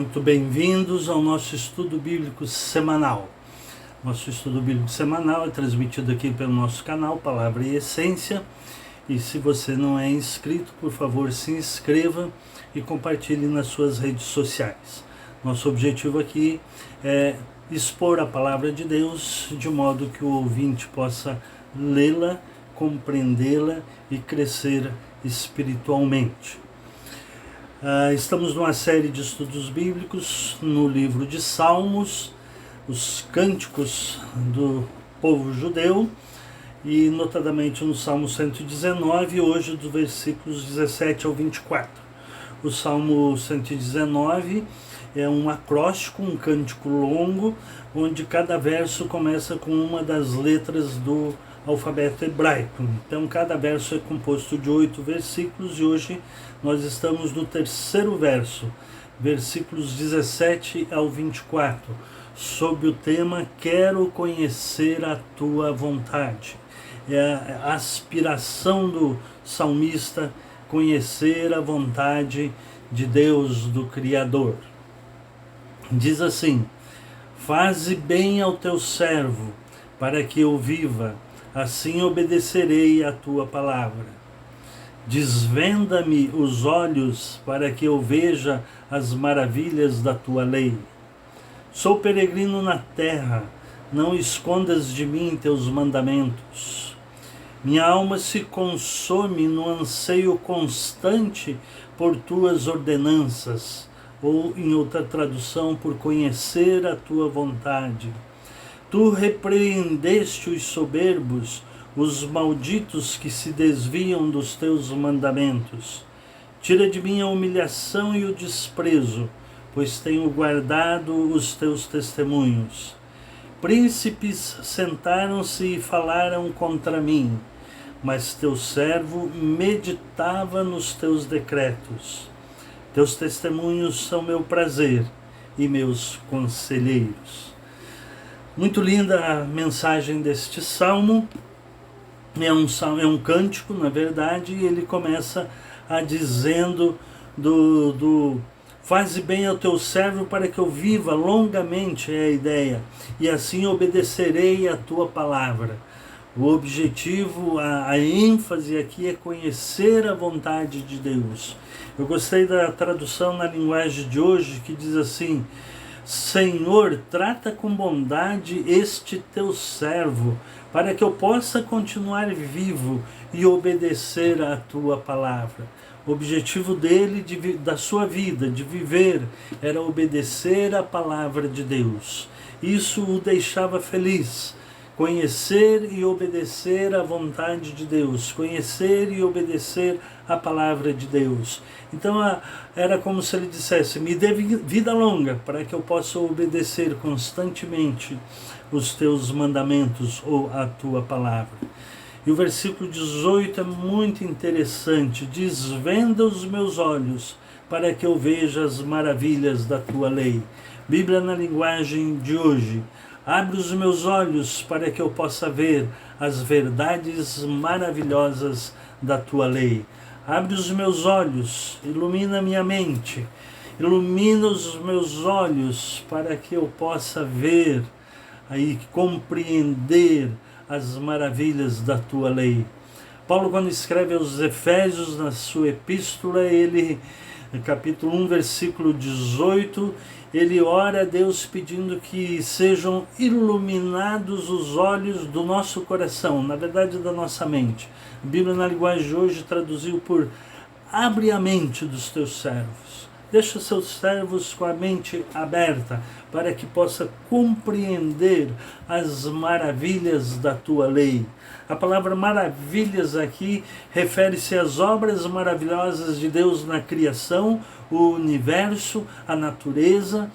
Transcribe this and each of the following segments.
Muito bem-vindos ao nosso estudo bíblico semanal. Nosso estudo bíblico semanal é transmitido aqui pelo nosso canal Palavra e Essência. E se você não é inscrito, por favor, se inscreva e compartilhe nas suas redes sociais. Nosso objetivo aqui é expor a Palavra de Deus de modo que o ouvinte possa lê-la, compreendê-la e crescer espiritualmente. Estamos numa série de estudos bíblicos no livro de Salmos, os cânticos do povo judeu, e notadamente no Salmo 119, hoje dos versículos 17 ao 24. O Salmo 119 é um acróstico, um cântico longo, onde cada verso começa com uma das letras do alfabeto hebraico. Então cada verso é composto de 8 versículos e hoje nós estamos no terceiro verso, versículos 17 ao 24, sob o tema Quero conhecer a tua vontade. É a aspiração do salmista conhecer a vontade de Deus, do Criador. Diz assim: faze bem ao teu servo, para que eu viva, assim obedecerei à tua palavra. Desvenda-me os olhos, para que eu veja as maravilhas da tua lei. Sou peregrino na terra, não escondas de mim teus mandamentos. Minha alma se consome no anseio constante por tuas ordenanças, ou, em outra tradução, por conhecer a tua vontade. Tu repreendeste os soberbos, os malditos que se desviam dos teus mandamentos. Tira de mim a humilhação e o desprezo, pois tenho guardado os teus testemunhos. Príncipes sentaram-se e falaram contra mim, mas teu servo meditava nos teus decretos. Teus testemunhos são meu prazer e meus conselheiros. Muito linda a mensagem deste salmo. É um cântico, na verdade, e ele começa dizendo faze bem ao teu servo para que eu viva longamente, é a ideia, e assim obedecerei a tua palavra. O objetivo, a ênfase aqui é conhecer a vontade de Deus. Eu gostei da tradução na linguagem de hoje que diz assim: Senhor, trata com bondade este teu servo, para que eu possa continuar vivo e obedecer à tua palavra. O objetivo dele, da sua vida, de viver, era obedecer à palavra de Deus. Isso o deixava feliz. Conhecer e obedecer à vontade de Deus, conhecer e obedecer à palavra de Deus. Então era como se ele dissesse: me dê vida longa para que eu possa obedecer constantemente os teus mandamentos ou a tua palavra. E o versículo 18 é muito interessante: desvenda os meus olhos para que eu veja as maravilhas da tua lei. Bíblia na linguagem de hoje: abre os meus olhos para que eu possa ver as verdades maravilhosas da tua lei. Abre os meus olhos, ilumina minha mente, ilumina os meus olhos para que eu possa ver e compreender as maravilhas da tua lei. Paulo, quando escreve aos Efésios, na sua epístola, no capítulo 1, versículo 18, ele ora a Deus pedindo que sejam iluminados os olhos do nosso coração, na verdade da nossa mente. A Bíblia na linguagem de hoje traduziu por abre a mente dos teus servos. Deixa os seus servos com a mente aberta para que possa compreender as maravilhas da tua lei. A palavra maravilhas aqui refere-se às obras maravilhosas de Deus na criação, o universo, a natureza,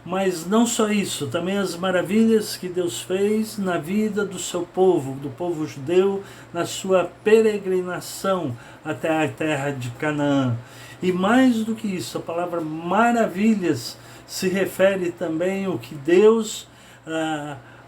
mas não só isso, também as maravilhas que Deus fez na vida do seu povo, do povo judeu, na sua peregrinação até a terra de Canaã. E mais do que isso, a palavra maravilhas se refere também ao que Deus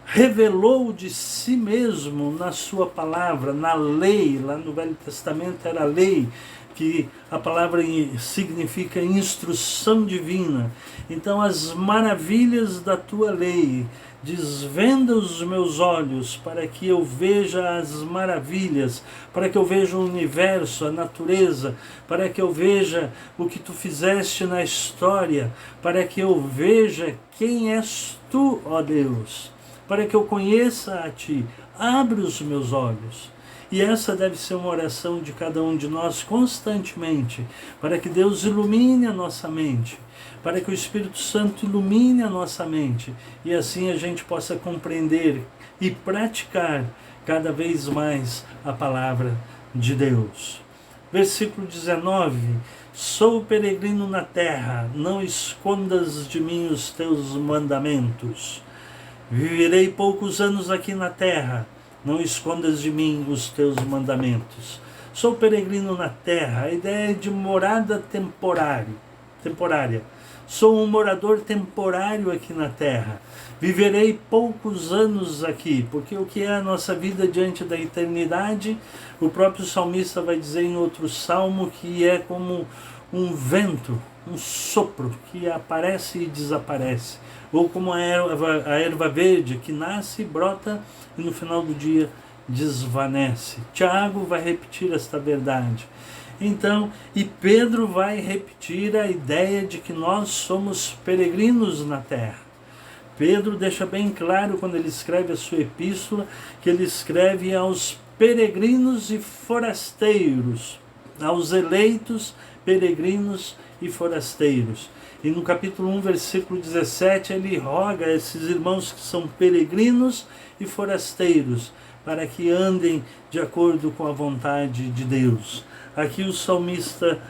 revelou de si mesmo na sua palavra, na lei. Lá no Velho Testamento era a lei. que a palavra significa instrução divina. Então, as maravilhas da tua lei, desvenda os meus olhos para que eu veja as maravilhas, para que eu veja o universo, a natureza, para que eu veja o que tu fizeste na história, para que eu veja quem és tu, ó Deus, para que eu conheça a ti. Abre os meus olhos. E essa deve ser uma oração de cada um de nós constantemente, para que Deus ilumine a nossa mente, para que o Espírito Santo ilumine a nossa mente, e assim a gente possa compreender e praticar cada vez mais a palavra de Deus. Versículo 19: sou peregrino na terra, não escondas de mim os teus mandamentos. Viverei poucos anos aqui na terra, não escondas de mim os teus mandamentos. Sou peregrino na terra, a ideia é de morada temporária. Sou um morador temporário aqui na terra. Viverei poucos anos aqui, porque o que é a nossa vida diante da eternidade, o próprio salmista vai dizer em outro salmo que é como um vento, um sopro que aparece e desaparece, ou como a erva verde que nasce e brota e no final do dia desvanece. Tiago vai repetir esta verdade. Então, e Pedro vai repetir a ideia de que nós somos peregrinos na terra. Pedro deixa bem claro quando ele escreve a sua epístola, que ele escreve aos peregrinos e forasteiros, aos eleitos, peregrinos e forasteiros. E no capítulo 1, versículo 17, ele roga a esses irmãos que são peregrinos e forasteiros, para que andem de acordo com a vontade de Deus. Aqui o salmista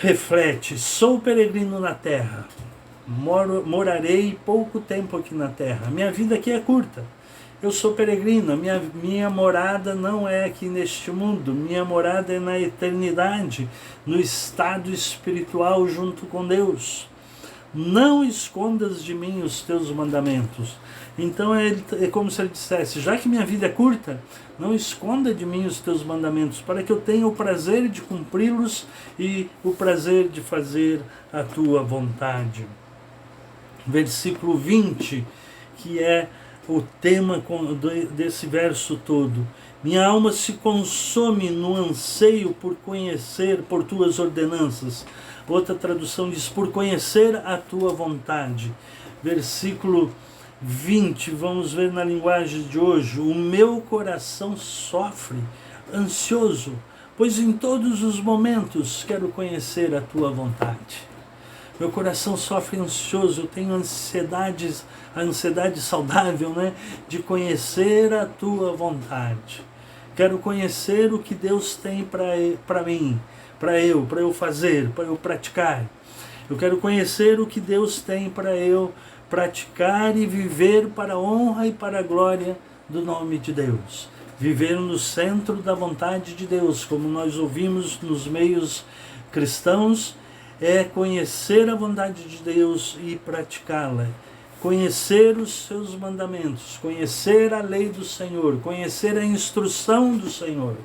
reflete: sou peregrino na terra, morarei pouco tempo aqui na terra, minha vida aqui é curta. Eu sou peregrino, minha morada não é aqui neste mundo, minha morada é na eternidade, no estado espiritual junto com Deus. Não escondas de mim os teus mandamentos. Então é como se ele dissesse: já que minha vida é curta, não esconda de mim os teus mandamentos, para que eu tenha o prazer de cumpri-los e o prazer de fazer a tua vontade. Versículo 20, que é o tema desse verso todo: minha alma se consome no anseio por conhecer, por tuas ordenanças. Outra tradução diz: por conhecer a tua vontade. Versículo 20, vamos ver na linguagem de hoje: o meu coração sofre, ansioso, pois em todos os momentos quero conhecer a tua vontade. Meu coração sofre ansioso, eu tenho a ansiedade saudável, de conhecer a tua vontade. Quero conhecer o que Deus tem para mim, para eu fazer, para eu praticar. Eu quero conhecer o que Deus tem para eu praticar e viver para a honra e para a glória do nome de Deus. Viver no centro da vontade de Deus, como nós ouvimos nos meios cristãos, é conhecer a vontade de Deus e praticá-la. Conhecer os seus mandamentos, conhecer a lei do Senhor, conhecer a instrução do Senhor.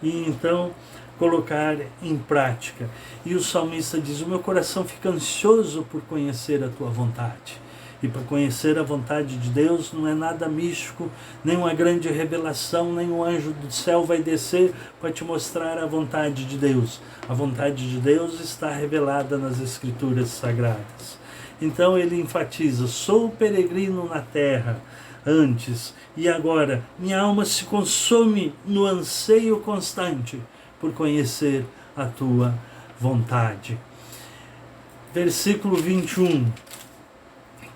E então colocar em prática. E o salmista diz: o meu coração fica ansioso por conhecer a tua vontade. E para conhecer a vontade de Deus não é nada místico, nem uma grande revelação, nem um anjo do céu vai descer para te mostrar a vontade de Deus. A vontade de Deus está revelada nas Escrituras Sagradas. Então ele enfatiza: sou peregrino na terra antes, e agora minha alma se consome no anseio constante por conhecer a tua vontade. Versículo 21.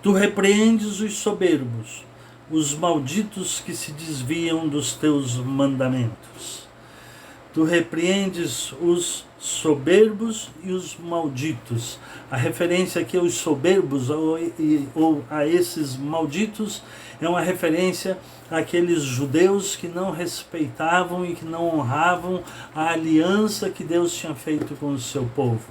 Tu repreendes os soberbos, os malditos que se desviam dos teus mandamentos. Tu repreendes os soberbos e os malditos. A referência aqui aos soberbos ou a esses malditos é uma referência àqueles judeus que não respeitavam e que não honravam a aliança que Deus tinha feito com o seu povo.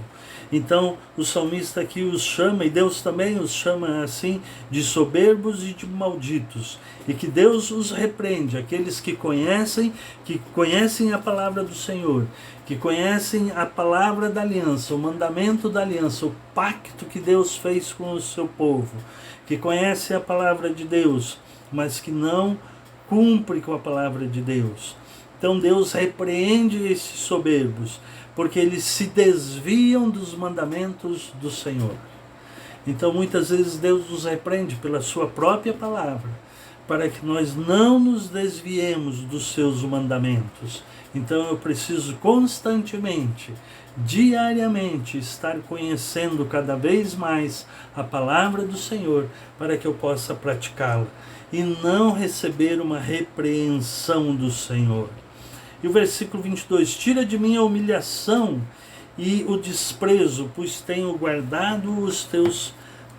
Então o salmista aqui os chama, e Deus também os chama assim, de soberbos e de malditos, e que Deus os repreende, aqueles que conhecem a palavra do Senhor, que conhecem a palavra da aliança, o mandamento da aliança, o pacto que Deus fez com o seu povo, que conhecem a palavra de Deus, mas que não cumpre com a palavra de Deus. Então Deus repreende esses soberbos, porque eles se desviam dos mandamentos do Senhor. Então muitas vezes Deus nos repreende pela sua própria palavra, para que nós não nos desviemos dos seus mandamentos. Então eu preciso constantemente, diariamente, estar conhecendo cada vez mais a palavra do Senhor, para que eu possa praticá-la e não receber uma repreensão do Senhor. E o versículo 22, tira de mim a humilhação e o desprezo, pois tenho guardado os teus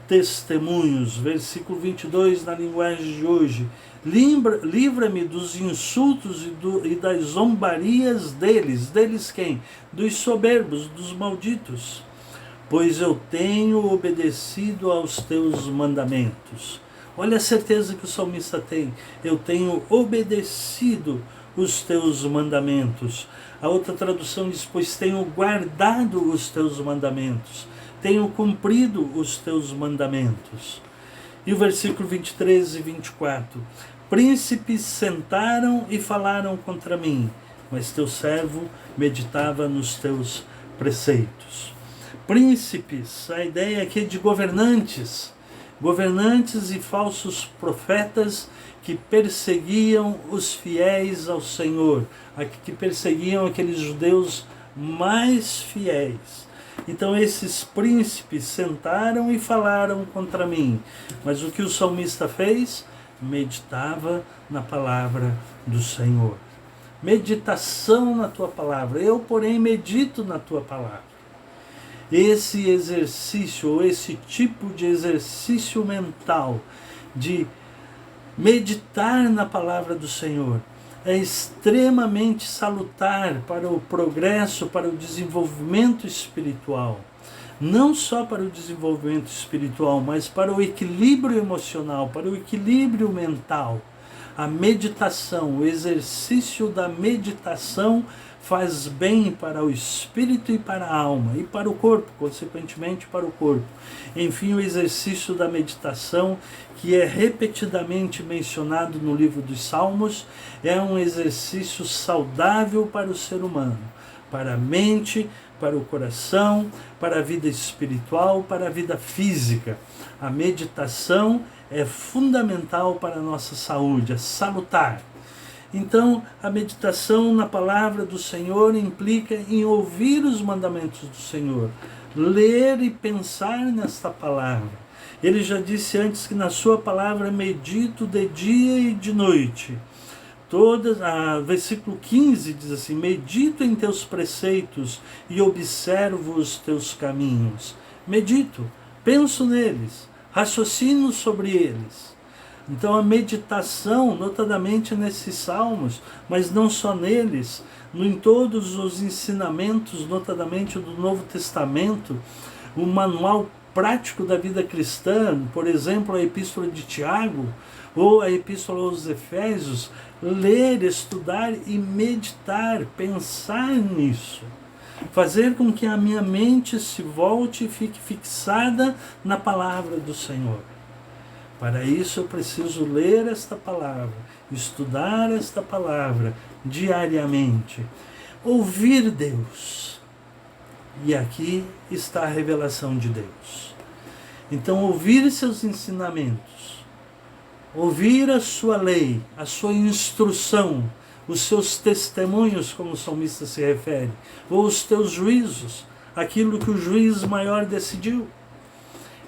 testemunhos. Versículo 22, na linguagem de hoje, livra-me dos insultos e das zombarias deles. Deles quem? Dos soberbos, dos malditos. Pois eu tenho obedecido aos teus mandamentos. Olha a certeza que o salmista tem. Eu tenho obedecido os teus mandamentos. A outra tradução diz, pois tenho guardado os teus mandamentos. Tenho cumprido os teus mandamentos. E o versículo 23 e 24. Príncipes sentaram e falaram contra mim, mas teu servo meditava nos teus preceitos. Príncipes, a ideia aqui é de governantes e falsos profetas que perseguiam os fiéis ao Senhor, que perseguiam aqueles judeus mais fiéis. Então esses príncipes sentaram e falaram contra mim, mas o que o salmista fez? Meditava na palavra do Senhor. Meditação na tua palavra. Eu, porém, medito na tua palavra. Esse exercício, ou esse tipo de exercício mental, de meditar na palavra do Senhor, é extremamente salutar para o progresso, para o desenvolvimento espiritual. Não só para o desenvolvimento espiritual, mas para o equilíbrio emocional, para o equilíbrio mental. A meditação, o exercício da meditação faz bem para o espírito e para a alma, e para o corpo, consequentemente para o corpo. Enfim, o exercício da meditação, que é repetidamente mencionado no livro dos Salmos, é um exercício saudável para o ser humano, para a mente, para o coração, para a vida espiritual, para a vida física. A meditação é fundamental para a nossa saúde, é salutar. Então, a meditação na palavra do Senhor implica em ouvir os mandamentos do Senhor, ler e pensar nesta palavra. Ele já disse antes que na sua palavra medito de dia e de noite. Versículo 15 diz assim, medito em teus preceitos e observo os teus caminhos. Medito, penso neles, raciocino sobre eles. Então a meditação, notadamente nesses salmos, mas não só neles, em todos os ensinamentos, notadamente do Novo Testamento, o manual prático da vida cristã, por exemplo, a Epístola de Tiago, ou a Epístola aos Efésios, ler, estudar e meditar, pensar nisso. Fazer com que a minha mente se volte e fique fixada na palavra do Senhor. Para isso eu preciso ler esta palavra, estudar esta palavra diariamente, ouvir Deus. E aqui está a revelação de Deus. Então, ouvir seus ensinamentos, ouvir a sua lei, a sua instrução, os seus testemunhos, como o salmista se refere, ou os teus juízos, aquilo que o juiz maior decidiu.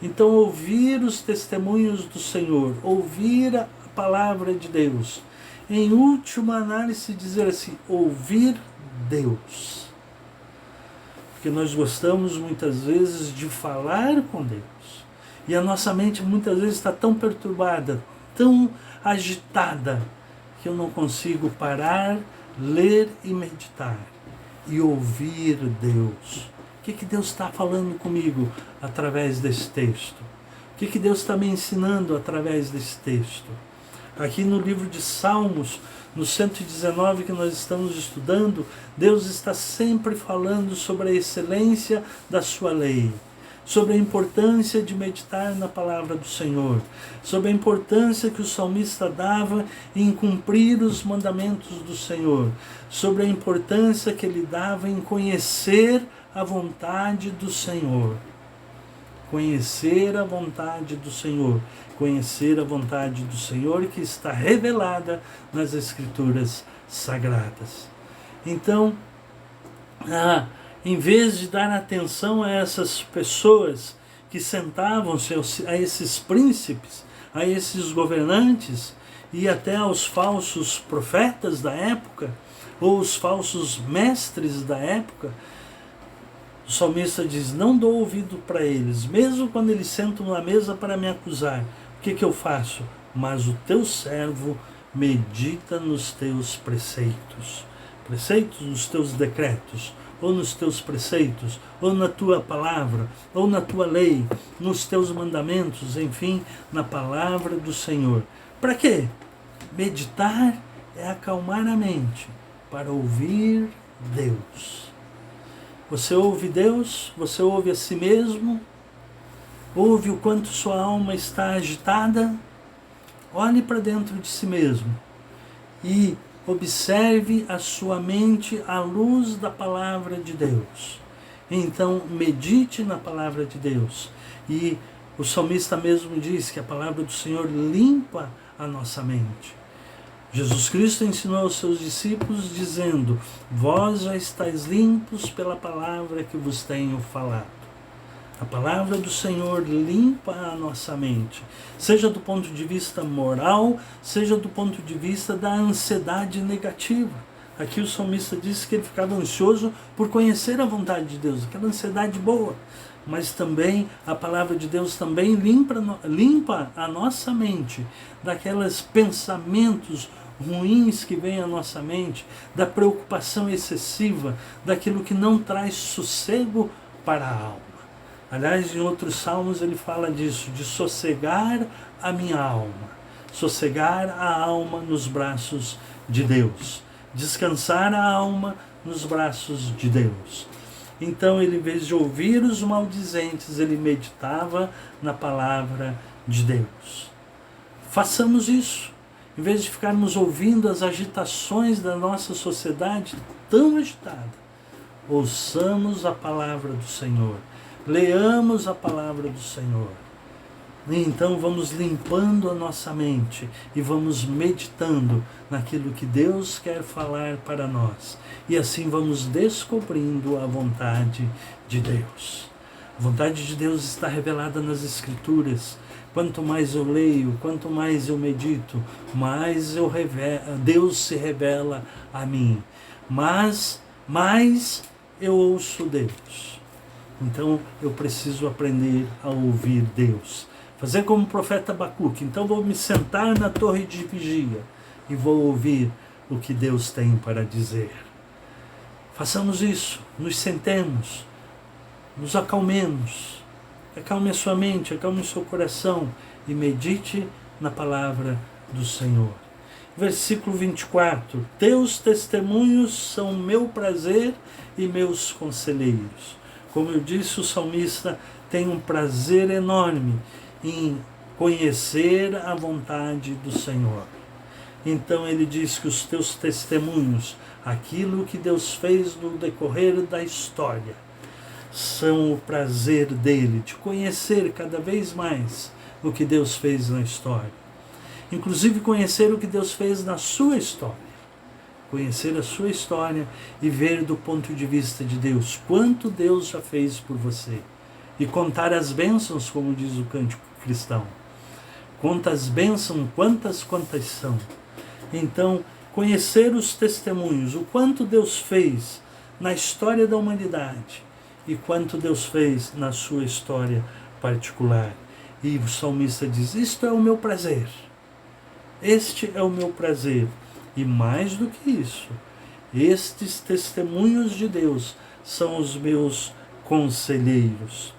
Então, ouvir os testemunhos do Senhor, ouvir a palavra de Deus. Em última análise, dizer assim, ouvir Deus. Porque nós gostamos muitas vezes de falar com Deus. E a nossa mente muitas vezes está tão perturbada, tão agitada, que eu não consigo parar, ler e meditar. E ouvir Deus. O que Deus está falando comigo através desse texto? O que Deus está me ensinando através desse texto? Aqui no livro de Salmos, no 119 que nós estamos estudando, Deus está sempre falando sobre a excelência da sua lei, sobre a importância de meditar na palavra do Senhor, sobre a importância que o salmista dava em cumprir os mandamentos do Senhor, sobre a importância que ele dava em conhecer a vontade do Senhor. Conhecer a vontade do Senhor. Conhecer a vontade do Senhor que está revelada nas Escrituras Sagradas. Então, em vez de dar atenção a essas pessoas que sentavam-se, a esses príncipes, a esses governantes e até aos falsos profetas da época, ou os falsos mestres da época, o salmista diz, não dou ouvido para eles, mesmo quando eles sentam na mesa para me acusar. O que eu faço? Mas o teu servo medita nos teus preceitos. Preceitos nos teus decretos, ou nos teus preceitos, ou na tua palavra, ou na tua lei, nos teus mandamentos, enfim, na palavra do Senhor. Para quê? Meditar é acalmar a mente para ouvir Deus. Você ouve Deus, você ouve a si mesmo, ouve o quanto sua alma está agitada, olhe para dentro de si mesmo e observe a sua mente à luz da palavra de Deus. Então, medite na palavra de Deus. E o salmista mesmo diz que a palavra do Senhor limpa a nossa mente. Jesus Cristo ensinou aos seus discípulos dizendo, vós já estáis limpos pela palavra que vos tenho falado. A palavra do Senhor limpa a nossa mente, seja do ponto de vista moral, seja do ponto de vista da ansiedade negativa. Aqui o salmista disse que ele ficava ansioso por conhecer a vontade de Deus, aquela ansiedade boa. Mas também a palavra de Deus também limpa a nossa mente daqueles pensamentos ruins que vêm à nossa mente, da preocupação excessiva, daquilo que não traz sossego para a alma. Aliás, em outros salmos ele fala disso, de sossegar a minha alma, sossegar a alma nos braços de Deus, descansar a alma nos braços de Deus. Então ele, em vez de ouvir os maldizentes, ele meditava na palavra de Deus. Façamos isso. Em vez de ficarmos ouvindo as agitações da nossa sociedade tão agitada, ouçamos a palavra do Senhor. Leamos a palavra do Senhor. E então vamos limpando a nossa mente e vamos meditando naquilo que Deus quer falar para nós. E assim vamos descobrindo a vontade de Deus. A vontade de Deus está revelada nas Escrituras. Quanto mais eu leio, quanto mais eu medito, mais Deus se revela a mim. Mas mais eu ouço Deus. Então eu preciso aprender a ouvir Deus. Fazer como o profeta Abacuque. Então vou me sentar na torre de vigia e vou ouvir o que Deus tem para dizer. Façamos isso, nos sentemos, nos acalmemos. Acalme a sua mente, acalme o seu coração e medite na palavra do Senhor. Versículo 24. Teus testemunhos são meu prazer e meus conselheiros. Como eu disse, o salmista tem um prazer enorme em conhecer a vontade do Senhor. Então ele diz que os teus testemunhos, aquilo que Deus fez no decorrer da história, são o prazer dele, de conhecer cada vez mais o que Deus fez na história. Inclusive conhecer o que Deus fez na sua história. Conhecer a sua história e ver do ponto de vista de Deus, quanto Deus já fez por você. E contar as bênçãos, como diz o cântico cristão. Conta as bênçãos, quantas são. Então, conhecer os testemunhos, o quanto Deus fez na história da humanidade. e quanto Deus fez na sua história particular. E o salmista diz: isto é o meu prazer. Este é o meu prazer. E mais do que isso, estes testemunhos de Deus são os meus conselheiros.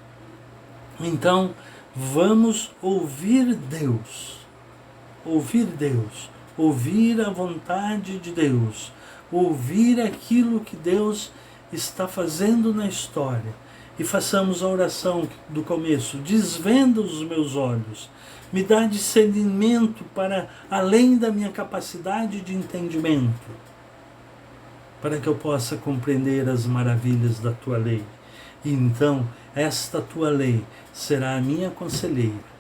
Então, vamos ouvir Deus. Ouvir Deus. Ouvir a vontade de Deus. Ouvir aquilo que Deus está fazendo na história. E façamos a oração do começo: desvenda os meus olhos, me dá discernimento para além da minha capacidade de entendimento, para que eu possa compreender as maravilhas da tua lei. E então esta tua lei será a minha conselheira.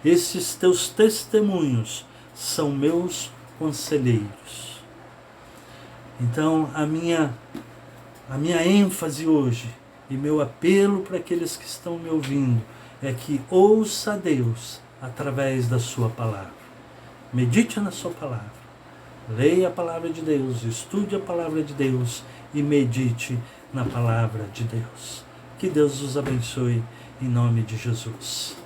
Estes teus testemunhos são meus conselheiros. Então a minha ênfase hoje e meu apelo para aqueles que estão me ouvindo é que ouça a Deus através da sua palavra. Medite na sua palavra. Leia a palavra de Deus, estude a palavra de Deus e medite na palavra de Deus. Que Deus os abençoe em nome de Jesus.